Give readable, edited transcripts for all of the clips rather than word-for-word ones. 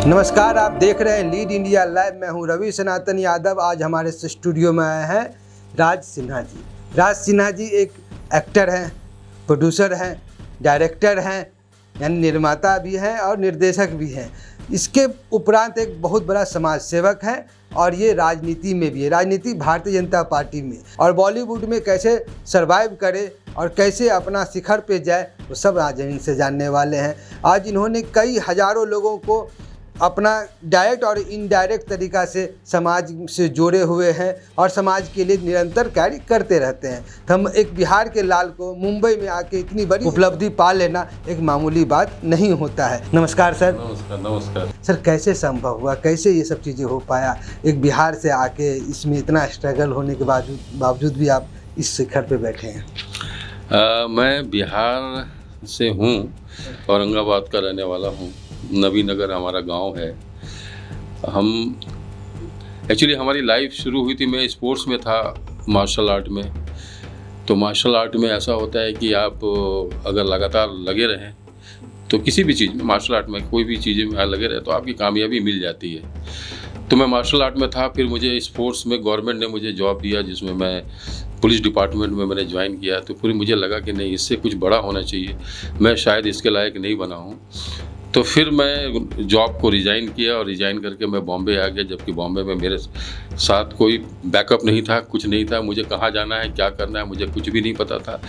नमस्कार, आप देख रहे हैं लीड इंडिया लाइव। मैं हूं रवि सनातन यादव। आज हमारे स्टूडियो में आए हैं राज सिन्हा जी। राज सिन्हा जी एक एक्टर हैं, प्रोड्यूसर हैं, डायरेक्टर हैं, यानी निर्माता भी हैं और निर्देशक भी हैं। इसके उपरांत एक बहुत बड़ा समाज सेवक है और ये राजनीति में भी है, राजनीति भारतीय जनता पार्टी में, और बॉलीवुड में कैसे सरवाइव करे और कैसे अपना शिखर पे जाए वो सब आज इनसे जानने वाले हैं। आज इन्होंने कई हजारों लोगों को अपना डायरेक्ट और इनडायरेक्ट तरीक़ा से समाज से जोड़े हुए हैं और समाज के लिए निरंतर कार्य करते रहते हैं। तो हम एक बिहार के लाल को मुंबई में आके इतनी बड़ी उपलब्धि पा लेना एक मामूली बात नहीं होता है। नमस्कार सर। नमस्कार। सर, कैसे संभव हुआ, कैसे ये सब चीज़ें हो पाया? एक बिहार से आके इसमें इतना स्ट्रगल होने के बावजूद भी आप इस शिखर पे बैठे हैं। मैं बिहार से हूँ, औरंगाबाद का रहने वाला हूँ। नबी नगर हमारा गांव है। हम एक्चुअली हमारी लाइफ शुरू हुई थी, मैं स्पोर्ट्स में था, मार्शल आर्ट में। तो मार्शल आर्ट में ऐसा होता है कि आप अगर लगातार लगे रहें तो किसी भी चीज़ में, मार्शल आर्ट में कोई भी चीज़ें में लगे रहे तो आपकी कामयाबी मिल जाती है। तो मैं मार्शल आर्ट में था, फिर मुझे स्पोर्ट्स में गवर्नमेंट ने मुझे जॉब दिया जिसमें मैं पुलिस डिपार्टमेंट में मैंने ज्वाइन किया। तो फिर मुझे लगा कि नहीं, इससे कुछ बड़ा होना चाहिए, मैं शायद इसके लायक नहीं बना हूँ। तो फिर मैं जॉब को रिज़ाइन किया और रिज़ाइन करके मैं बॉम्बे आ गया, जबकि बॉम्बे में मेरे साथ कोई बैकअप नहीं था, कुछ नहीं था। मुझे कहाँ जाना है, क्या करना है, मुझे कुछ भी नहीं पता था।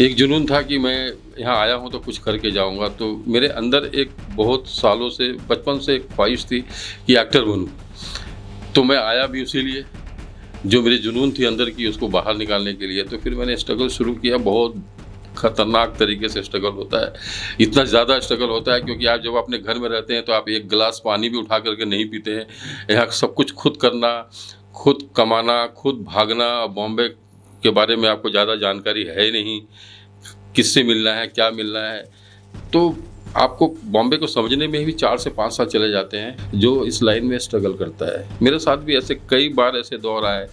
एक जुनून था कि मैं यहाँ आया हूँ तो कुछ करके जाऊँगा। तो मेरे अंदर एक बहुत सालों से, बचपन से एक ख्वाहिश थी कि एक्टर बनूँ। तो मैं आया भी उसी लिए, जो मेरी जुनून थी अंदर की, उसको बाहर निकालने के लिए। तो फिर मैंने स्ट्रगल शुरू किया। बहुत खतरनाक तरीके से स्ट्रगल होता है, इतना ज़्यादा स्ट्रगल होता है क्योंकि आप जब अपने घर में रहते हैं तो आप एक गिलास पानी भी उठा करके नहीं पीते हैं। यहाँ सब कुछ खुद करना, खुद कमाना, खुद भागना। बॉम्बे के बारे में आपको ज़्यादा जानकारी है ही नहीं, किससे मिलना है, क्या मिलना है। तो आपको बॉम्बे को समझने में भी 4 से 5 साल चले जाते हैं जो इस लाइन में स्ट्रगल करता है। मेरे साथ भी ऐसे कई बार ऐसे दौर आए।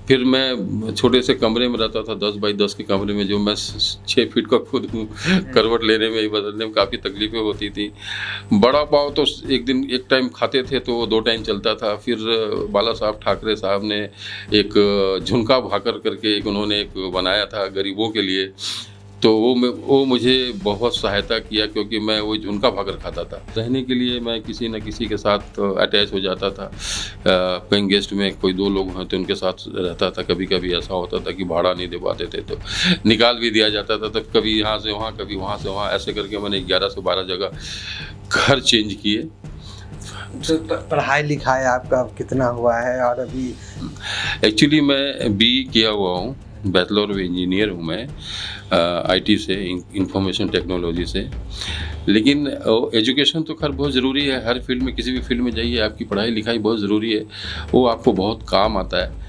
फिर मैं छोटे से कमरे में रहता था, 10 बाई 10 के कमरे में, जो मैं 6 फीट का खुद हूँ। करवट लेने में, बदलने में काफ़ी तकलीफ़ें होती थी। बड़ा पाव तो एक टाइम खाते थे तो 2 टाइम चलता था। फिर बाला साहब ठाकरे साहब ने एक झुनका भाकर करके उन्होंने एक बनाया था गरीबों के लिए। तो वो मुझे बहुत सहायता किया क्योंकि मैं वो झुनका भाकर खाता था। रहने के लिए मैं किसी न किसी के साथ अटैच हो जाता था। कहीं गेस्ट में कोई 2 लोग हैं तो उनके साथ रहता था। कभी कभी ऐसा होता था कि भाड़ा नहीं दे पाते थे तो निकाल भी दिया जाता था। तब कभी यहाँ से वहाँ, कभी वहाँ से वहाँ, ऐसे करके मैंने 11 से 12 जगह घर चेंज किए। तो पढ़ाई लिखाई आपका कितना हुआ है? और अभी एक्चुअली मैं BE किया हुआ हूँ, बैचलर ऑफ इंजीनियर हूँ मैं, IT से, इंफॉर्मेशन टेक्नोलॉजी से। लेकिन एजुकेशन तो खैर बहुत ज़रूरी है। हर फील्ड में, किसी भी फील्ड में जाइए, आपकी पढ़ाई लिखाई बहुत ज़रूरी है, वो आपको बहुत काम आता है।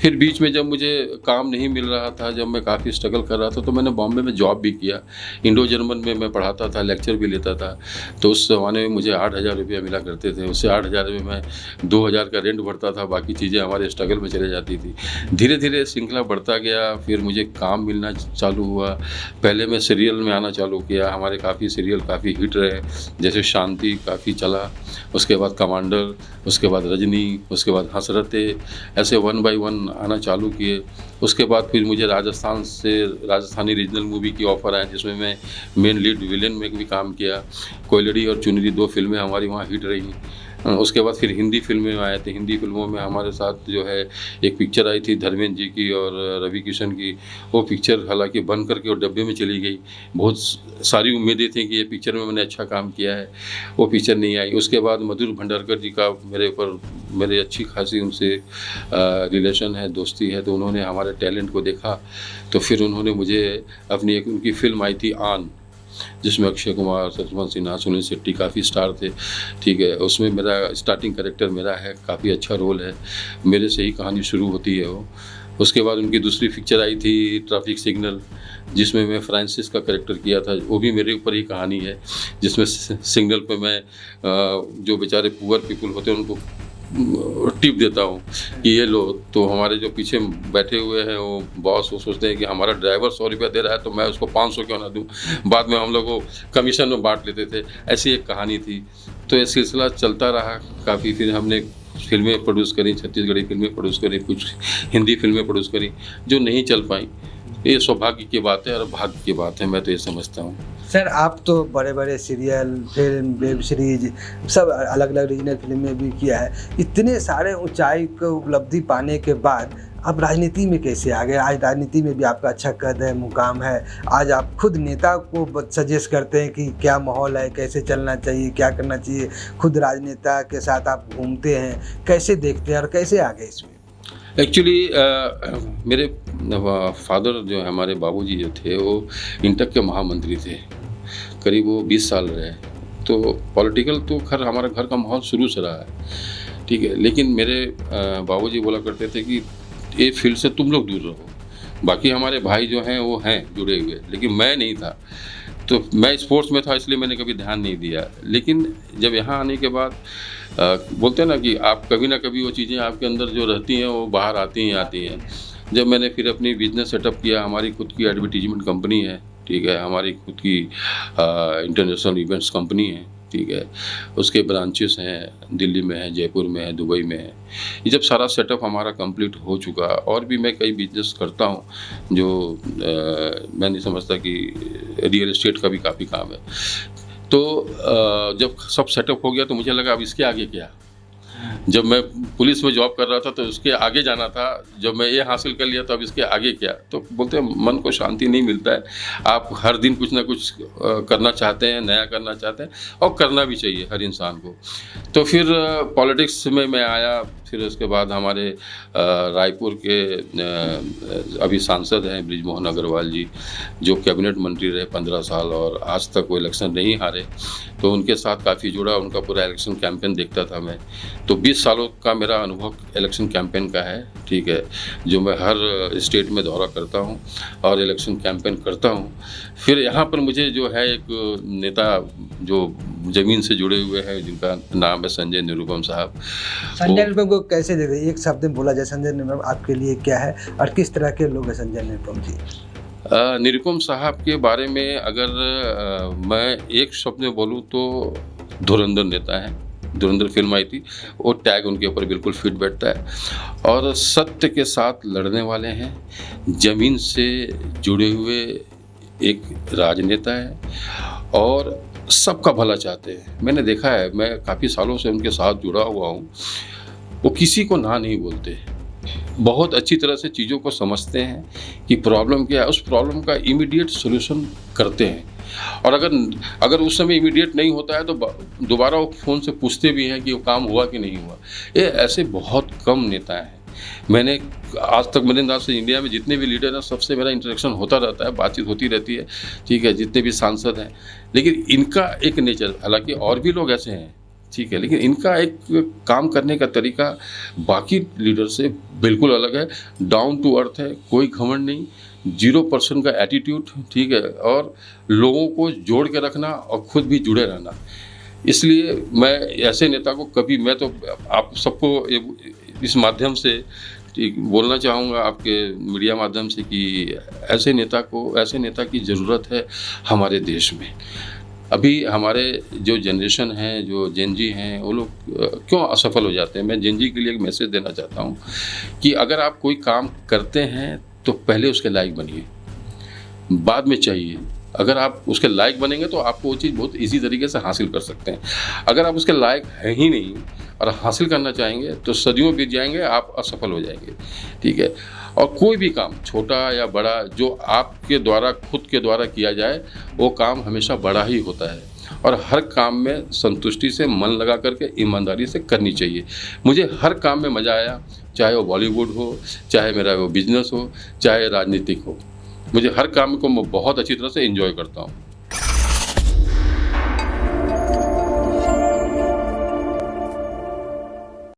फिर बीच में जब मुझे काम नहीं मिल रहा था, जब मैं काफ़ी स्ट्रगल कर रहा था, तो मैंने बॉम्बे में जॉब भी किया। इंडो जर्मन में मैं पढ़ाता था, लेक्चर भी लेता था। तो उस ज़माने में मुझे 8,000 रुपया मिला करते थे। उससे 8,000 में मैं 2,000 का रेंट भरता था, बाकी चीज़ें हमारे स्ट्रगल में चले जाती थी। धीरे धीरे श्रृंखला बढ़ता गया। फिर मुझे काम मिलना चालू हुआ। पहले मैं सीरियल में आना चालू किया। हमारे काफ़ी सीरियल काफ़ी हिट रहे, जैसे शांति काफ़ी चला, उसके बाद कमांडर, उसके बाद रजनी, उसके बाद हसरते, ऐसे 1 बाय 1 आना चालू किए। उसके बाद फिर मुझे राजस्थानी रीजनल मूवी की ऑफ़र आए जिसमें मैं मेन लीड विलेन में भी काम किया। कोयलड़ी और चुनरी 2 फिल्में हमारी वहाँ हिट रही। उसके बाद फिर हिंदी फिल्में आए थे। हिंदी फिल्मों में हमारे साथ जो है एक पिक्चर आई थी धर्मेंद्र जी की और रवि किशन की। वो पिक्चर हालांकि बंद करके और डब्बे में चली गई। बहुत सारी उम्मीदें थी कि ये पिक्चर में मैंने अच्छा काम किया है, वो पिक्चर नहीं आई। उसके बाद मधुर भंडारकर जी का मेरे अच्छी खासी उनसे रिलेशन है, दोस्ती है। तो उन्होंने हमारे टैलेंट को देखा, तो फिर उन्होंने मुझे अपनी एक उनकी फिल्म आई थी आन, जिसमें अक्षय कुमार, शत्रुघ्न सिन्हा, सुनील शेट्टी काफ़ी स्टार थे, ठीक है। उसमें मेरा स्टार्टिंग कैरेक्टर मेरा है, काफ़ी अच्छा रोल है, मेरे से ही कहानी शुरू होती है वो। उसके बाद उनकी दूसरी पिक्चर आई थी ट्रैफिक सिग्नल, जिसमें मैं फ्रांसिस का कैरेक्टर किया था। वो भी मेरे ऊपर ही कहानी है, जिसमें सिग्नल पे मैं जो बेचारे पुअर पीपल होते हैं उनको टिप देता हूँ कि ये लो। तो हमारे जो पीछे बैठे हुए हैं वो बॉस, वो सोचते हैं कि हमारा ड्राइवर 100 रुपया दे रहा है तो मैं उसको 500 क्यों ना दूँ। बाद में हम लोग को कमीशन में बांट लेते थे। ऐसी एक कहानी थी। तो ये सिलसिला चलता रहा काफ़ी। फिर हमने फिल्में प्रोड्यूस करी, छत्तीसगढ़ी फिल्में प्रोड्यूस करी, कुछ हिंदी फिल्में प्रोड्यूस करी जो नहीं चल पाई। ये सौभाग्य की बात है और भाग्य की बात है, मैं तो ये समझता हूँ। सर आप तो बड़े बड़े सीरियल, फिल्म, वेब सीरीज सब अलग अलग रीजनल फिल्म में भी किया है। इतने सारे ऊंचाई को उपलब्धि पाने के बाद आप राजनीति में कैसे आ गए? आज राजनीति में भी आपका अच्छा कद है, मुकाम है। आज आप खुद नेता को सजेस्ट करते हैं कि क्या माहौल है, कैसे चलना चाहिए, क्या करना चाहिए। खुद राजनेता के साथ आप घूमते हैं, कैसे देखते हैं और कैसे आ गए इसमें? एक्चुअली मेरे फादर जो है, हमारे बाबूजी जो थे, वो इंटक के महामंत्री थे, करीब वो 20 साल रहे। तो पॉलिटिकल तो खैर हमारे घर का माहौल शुरू से रहा है, ठीक है। लेकिन मेरे बाबूजी बोला करते थे कि ये फील्ड से तुम लोग दूर रहो, बाकी हमारे भाई जो हैं वो हैं जुड़े हुए, लेकिन मैं नहीं था। तो मैं स्पोर्ट्स में था, इसलिए मैंने कभी ध्यान नहीं दिया। लेकिन जब यहाँ आने के बाद बोलते हैं ना कि आप कभी ना कभी वो चीज़ें आपके अंदर जो रहती हैं वो बाहर आती हैं। जब मैंने फिर अपनी बिजनेस सेटअप किया, हमारी खुद की एडवर्टीजमेंट कंपनी है, ठीक है, हमारी खुद की इंटरनेशनल इवेंट्स कंपनी है, ठीक है। उसके ब्रांचेस हैं, दिल्ली में है, जयपुर में है, दुबई में है। ये जब सारा सेटअप हमारा कंप्लीट हो चुका, और भी मैं कई बिजनेस करता हूँ जो मैं नहीं समझता कि रियल एस्टेट का भी काफ़ी काम है। तो जब सब सेटअप हो गया तो मुझे लगा अब इसके आगे क्या। जब मैं पुलिस में जॉब कर रहा था तो उसके आगे जाना था, जब मैं ये हासिल कर लिया तो अब इसके आगे क्या। तो बोलते हैं मन को शांति नहीं मिलता है, आप हर दिन कुछ ना कुछ करना चाहते हैं, नया करना चाहते हैं, और करना भी चाहिए हर इंसान को। तो फिर पॉलिटिक्स में मैं आया। फिर उसके बाद हमारे रायपुर के अभी सांसद हैं बृजमोहन अग्रवाल जी, जो कैबिनेट मंत्री रहे 15 साल और आज तक वो इलेक्शन नहीं हारे। तो उनके साथ काफ़ी जुड़ा, उनका पूरा इलेक्शन कैंपेन देखता था मैं। तो 20 सालों का मेरा अनुभव इलेक्शन कैंपेन का है, ठीक है, जो मैं हर स्टेट में दौरा करता हूँ और इलेक्शन कैंपेन करता हूँ। फिर यहाँ पर मुझे जो है एक नेता जो ज़मीन से जुड़े हुए हैं, जिनका नाम है संजय निरुपम साहब। संजय निरुपम को कैसे देखते हैं? एक शब्द में बोला जाए संजय निरुपम आपके लिए क्या है और किस तरह के लोग हैं संजय निरुपम जी? निरुपम साहब के बारे में अगर मैं एक शब्द में बोलूँ तो धुरंधर नेता है। धुरंधर फिल्म आई थी, वो टैग उनके ऊपर बिल्कुल फिट बैठता है। और सत्य के साथ लड़ने वाले हैं, ज़मीन से जुड़े हुए एक राजनेता है और सबका भला चाहते हैं। मैंने देखा है, मैं काफ़ी सालों से उनके साथ जुड़ा हुआ हूँ। वो किसी को ना नहीं बोलते, बहुत अच्छी तरह से चीज़ों को समझते हैं कि प्रॉब्लम क्या है, उस प्रॉब्लम का इमीडिएट सोल्यूशन करते हैं। और अगर उस समय इमीडिएट नहीं होता है तो दोबारा वो फ़ोन से पूछते भी हैं कि वो काम हुआ कि नहीं हुआ। ये ऐसे बहुत कम नेता हैं। मैंने आज तक मेरे अंदाज से इंडिया में जितने भी लीडर हैं सबसे मेरा इंटरेक्शन होता रहता है, बातचीत होती रहती है, ठीक है, जितने भी सांसद हैं। लेकिन इनका एक नेचर, हालांकि और भी लोग ऐसे हैं, ठीक है, लेकिन इनका एक काम करने का तरीका बाकी लीडर से बिल्कुल अलग है। डाउन टू अर्थ है, कोई घमंड नहीं, 0% का एटीट्यूड, ठीक है, और लोगों को जोड़ के रखना और खुद भी जुड़े रहना। इसलिए मैं ऐसे नेता को कभी, मैं तो आप सबको इस माध्यम से बोलना चाहूँगा, आपके मीडिया माध्यम से, कि ऐसे नेता की ज़रूरत है हमारे देश में। अभी हमारे जो जनरेशन है, जो जेन जी हैं, वो लोग क्यों असफल हो जाते हैं। मैं जेन जी के लिए एक मैसेज देना चाहता हूँ कि अगर आप कोई काम करते हैं तो पहले उसके लायक बनिए, बाद में चाहिए। अगर आप उसके लायक बनेंगे तो आपको वो चीज़ बहुत इजी तरीके से हासिल कर सकते हैं। अगर आप उसके लायक हैं ही नहीं और हासिल करना चाहेंगे तो सदियों बीत जाएंगे, आप असफल हो जाएंगे, ठीक है। और कोई भी काम, छोटा या बड़ा, जो आपके द्वारा, खुद के द्वारा किया जाए, वो काम हमेशा बड़ा ही होता है। और हर काम में संतुष्टि से, मन लगा करके, ईमानदारी से करनी चाहिए। मुझे हर काम में मज़ा आया, चाहे वो बॉलीवुड हो, चाहे मेरा वो बिजनेस हो, चाहे राजनीतिक हो। मुझे हर काम को मैं बहुत अच्छी तरह से एंजॉय करता हूँ।